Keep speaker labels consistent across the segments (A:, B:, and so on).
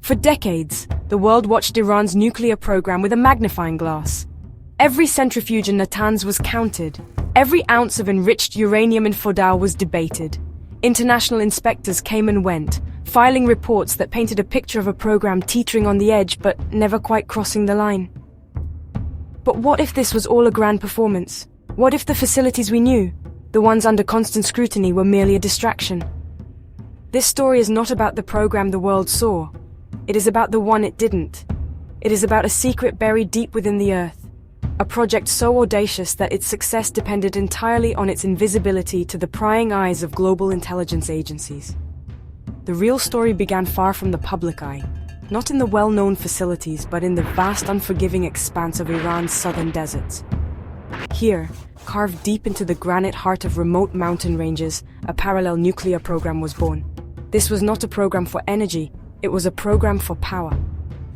A: For decades, the world watched Iran's nuclear program with a magnifying glass. Every centrifuge in Natanz was counted. Every ounce of enriched uranium in Fordow was debated. International inspectors came and went, filing reports that painted a picture of a program teetering on the edge but never quite crossing the line. But what if this was all a grand performance? What if the facilities we knew, the ones under constant scrutiny, were merely a distraction? This story is not about the program the world saw. It is about the one it didn't. It is about a secret buried deep within the earth. A project so audacious that its success depended entirely on its invisibility to the prying eyes of global intelligence agencies. The real story began far from the public eye, not in the well-known facilities, but in the vast, unforgiving expanse of Iran's southern deserts. Here, carved deep into the granite heart of remote mountain ranges, a parallel nuclear program was born. This was not a program for energy, it was a program for power.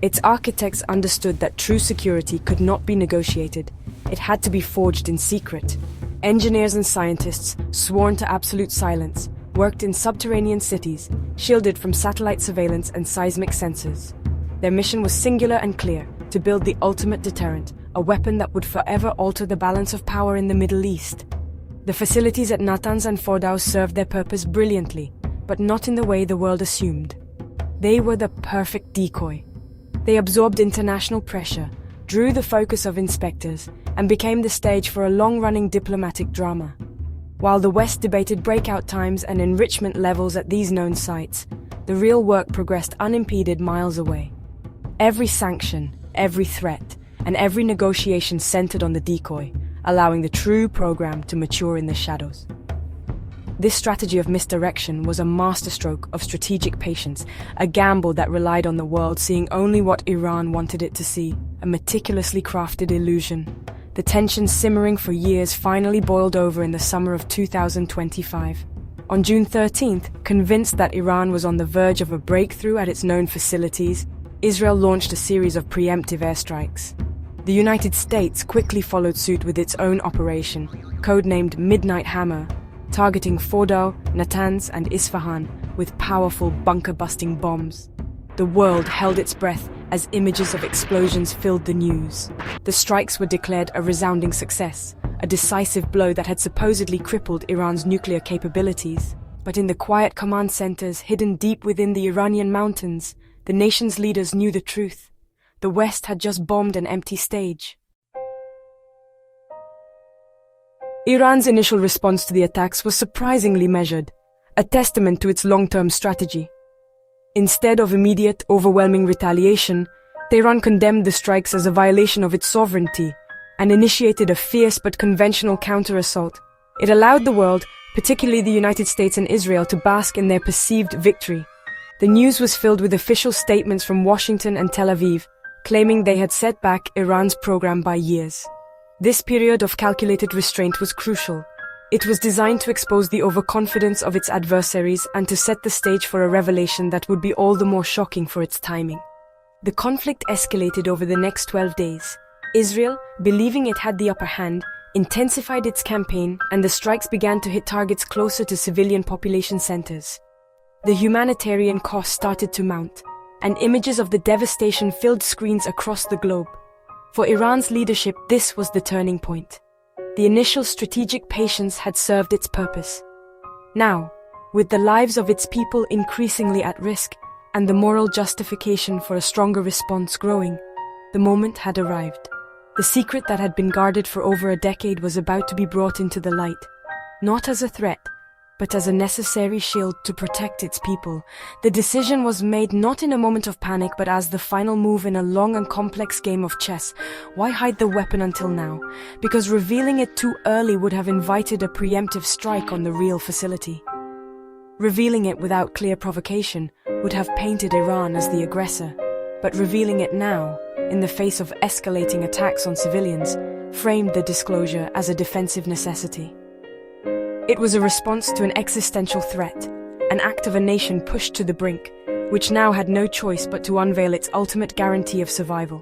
A: Its architects understood that true security could not be negotiated. It had to be forged in secret. Engineers and scientists, sworn to absolute silence, worked in subterranean cities, shielded from satellite surveillance and seismic sensors. Their mission was singular and clear: to build the ultimate deterrent, a weapon that would forever alter the balance of power in the Middle East. The facilities at Natanz and Fordow served their purpose brilliantly, but not in the way the world assumed. They were the perfect decoy. They absorbed international pressure, drew the focus of inspectors, and became the stage for a long-running diplomatic drama. While the West debated breakout times and enrichment levels at these known sites, the real work progressed unimpeded miles away. Every sanction, every threat, and every negotiation centered on the decoy, allowing the true program to mature in the shadows. This strategy of misdirection was a masterstroke of strategic patience, a gamble that relied on the world seeing only what Iran wanted it to see, a meticulously crafted illusion. The tension simmering for years finally boiled over in the summer of 2025. On June 13th, convinced that Iran was on the verge of a breakthrough at its known facilities, Israel launched a series of preemptive airstrikes. The United States quickly followed suit with its own operation, codenamed Midnight Hammer, targeting Fordow, Natanz, and Isfahan with powerful bunker-busting bombs. The world held its breath as images of explosions filled the news. The strikes were declared a resounding success, a decisive blow that had supposedly crippled Iran's nuclear capabilities. But in the quiet command centers hidden deep within the Iranian mountains, the nation's leaders knew the truth. The West had just bombed an empty stage. Iran's initial response to the attacks was surprisingly measured, a testament to its long-term strategy. Instead of immediate, overwhelming retaliation, Tehran condemned the strikes as a violation of its sovereignty and initiated a fierce but conventional counter-assault. It allowed the world, particularly the United States and Israel, to bask in their perceived victory. The news was filled with official statements from Washington and Tel Aviv, claiming they had set back Iran's program by years. This period of calculated restraint was crucial. It was designed to expose the overconfidence of its adversaries and to set the stage for a revelation that would be all the more shocking for its timing. The conflict escalated over the next 12 days. Israel, believing it had the upper hand, intensified its campaign, and the strikes began to hit targets closer to civilian population centers. The humanitarian cost started to mount, and images of the devastation filled screens across the globe. For Iran's leadership, this was the turning point. The initial strategic patience had served its purpose. Now, with the lives of its people increasingly at risk and the moral justification for a stronger response growing, the moment had arrived. The secret that had been guarded for over a decade was about to be brought into the light, not as a threat, but as a necessary shield to protect its people. The decision was made not in a moment of panic, but as the final move in a long and complex game of chess. Why hide the weapon until now? Because revealing it too early would have invited a preemptive strike on the real facility. Revealing it without clear provocation would have painted Iran as the aggressor, but revealing it now, in the face of escalating attacks on civilians, framed the disclosure as a defensive necessity. It was a response to an existential threat, an act of a nation pushed to the brink, which now had no choice but to unveil its ultimate guarantee of survival.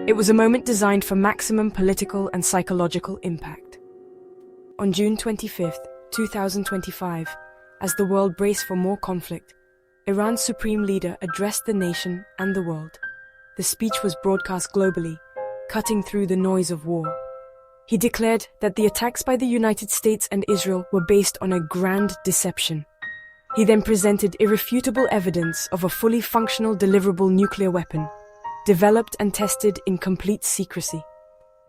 A: It was a moment designed for maximum political and psychological impact. On June 25, 2025, as the world braced for more conflict, Iran's supreme leader addressed the nation and the world. The speech was broadcast globally, cutting through the noise of war. He declared that the attacks by the United States and Israel were based on a grand deception. He then presented irrefutable evidence of a fully functional deliverable nuclear weapon, developed and tested in complete secrecy.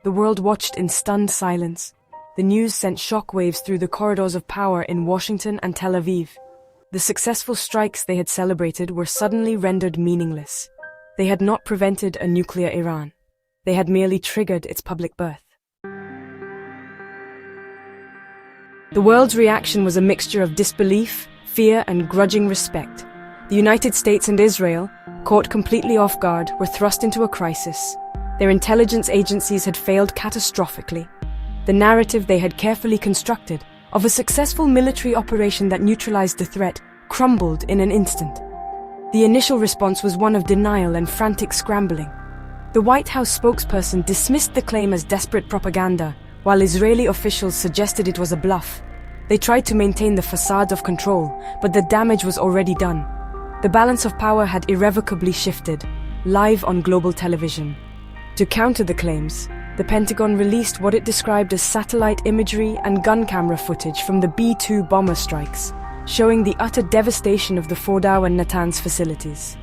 A: The world watched in stunned silence. The news sent shockwaves through the corridors of power in Washington and Tel Aviv. The successful strikes they had celebrated were suddenly rendered meaningless. They had not prevented a nuclear Iran. They had merely triggered its public birth. The world's reaction was a mixture of disbelief, fear, and grudging respect. The United States and Israel, caught completely off guard, were thrust into a crisis. Their intelligence agencies had failed catastrophically. The narrative they had carefully constructed of a successful military operation that neutralized the threat crumbled in an instant. The initial response was one of denial and frantic scrambling. The White House spokesperson dismissed the claim as desperate propaganda, while Israeli officials suggested it was a bluff. They tried to maintain the facade of control, but the damage was already done. The balance of power had irrevocably shifted, live on global television. To counter the claims, the Pentagon released what it described as satellite imagery and gun camera footage from the B-2 bomber strikes, showing the utter devastation of the Fordow and Natanz facilities.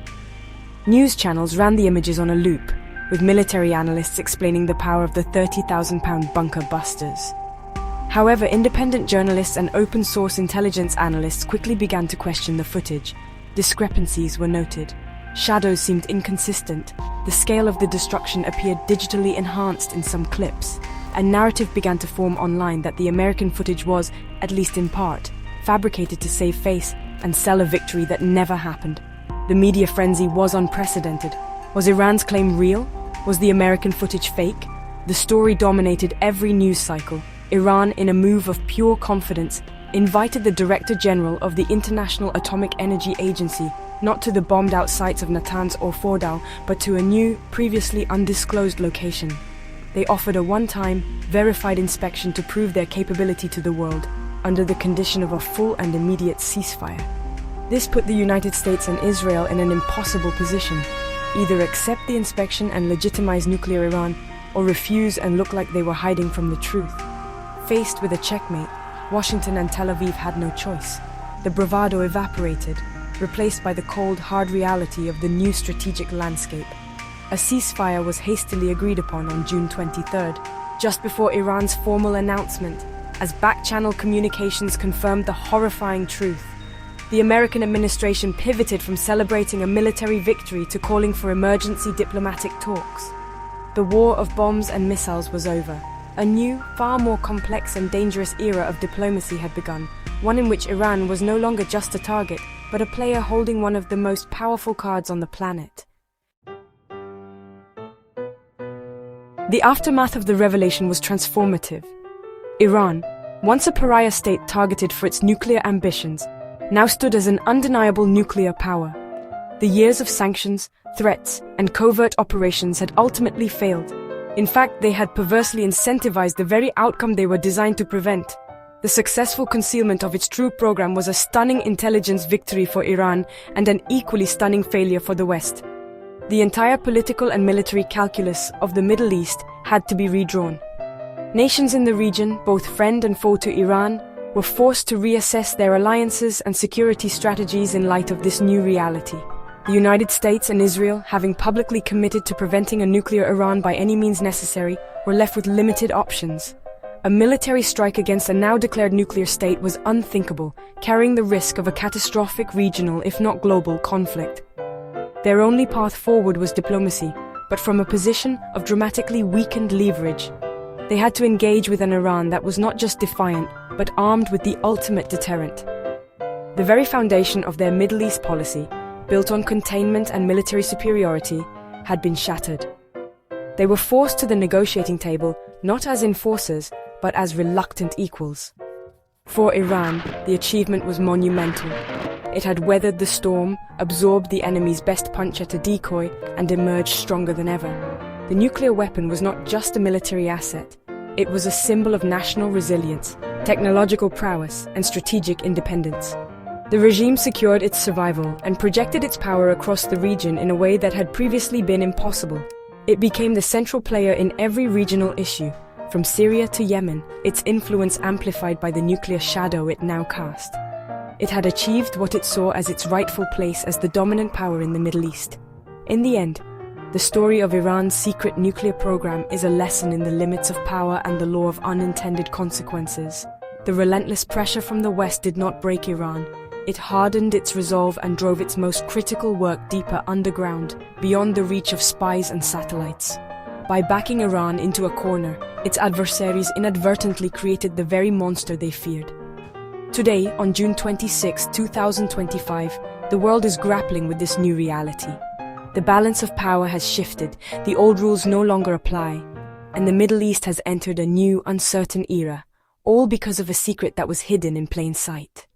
A: News channels ran the images on a loop, with military analysts explaining the power of the 30,000-pound bunker busters. However, independent journalists and open-source intelligence analysts quickly began to question the footage. Discrepancies were noted. Shadows seemed inconsistent. The scale of the destruction appeared digitally enhanced in some clips. A narrative began to form online that the American footage was, at least in part, fabricated to save face and sell a victory that never happened. The media frenzy was unprecedented. Was Iran's claim real? Was the American footage fake? The story dominated every news cycle. Iran, in a move of pure confidence, invited the Director General of the International Atomic Energy Agency not to the bombed-out sites of Natanz or Fordow, but to a new, previously undisclosed location. They offered a one-time, verified inspection to prove their capability to the world, under the condition of a full and immediate ceasefire. This put the United States and Israel in an impossible position. Either accept the inspection and legitimize nuclear Iran, or refuse and look like they were hiding from the truth. Faced with a checkmate, Washington and Tel Aviv had no choice. The bravado evaporated, replaced by the cold, hard reality of the new strategic landscape. A ceasefire was hastily agreed upon on June 23rd, just before Iran's formal announcement, as back-channel communications confirmed the horrifying truth. The American administration pivoted from celebrating a military victory to calling for emergency diplomatic talks. The war of bombs and missiles was over. A new, far more complex and dangerous era of diplomacy had begun, one in which Iran was no longer just a target, but a player holding one of the most powerful cards on the planet. The aftermath of the revelation was transformative. Iran, once a pariah state targeted for its nuclear ambitions, now stood as an undeniable nuclear power. The years of sanctions, threats, and covert operations had ultimately failed. In fact, they had perversely incentivized the very outcome they were designed to prevent. The successful concealment of its true program was a stunning intelligence victory for Iran and an equally stunning failure for the West. The entire political and military calculus of the Middle East had to be redrawn. Nations in the region, both friend and foe to Iran, were forced to reassess their alliances and security strategies in light of this new reality. The United States and Israel, having publicly committed to preventing a nuclear Iran by any means necessary, were left with limited options. A military strike against a now-declared nuclear state was unthinkable, carrying the risk of a catastrophic regional, if not global, conflict. Their only path forward was diplomacy, but from a position of dramatically weakened leverage. They had to engage with an Iran that was not just defiant, but armed with the ultimate deterrent. The very foundation of their Middle East policy, built on containment and military superiority, had been shattered. They were forced to the negotiating table not as enforcers, but as reluctant equals. For Iran, the achievement was monumental. It had weathered the storm, absorbed the enemy's best punch at a decoy, and emerged stronger than ever. The nuclear weapon was not just a military asset. It was a symbol of national resilience, technological prowess, and strategic independence. The regime secured its survival and projected its power across the region in a way that had previously been impossible. It became the central player in every regional issue, from Syria to Yemen, its influence amplified by the nuclear shadow it now cast. It had achieved what it saw as its rightful place as the dominant power in the Middle East. In the end, the story of Iran's secret nuclear program is a lesson in the limits of power and the law of unintended consequences. The relentless pressure from the West did not break Iran. It hardened its resolve and drove its most critical work deeper underground, beyond the reach of spies and satellites. By backing Iran into a corner, its adversaries inadvertently created the very monster they feared. Today, on June 26, 2025, the world is grappling with this new reality. The balance of power has shifted, the old rules no longer apply, and the Middle East has entered a new, uncertain era, all because of a secret that was hidden in plain sight.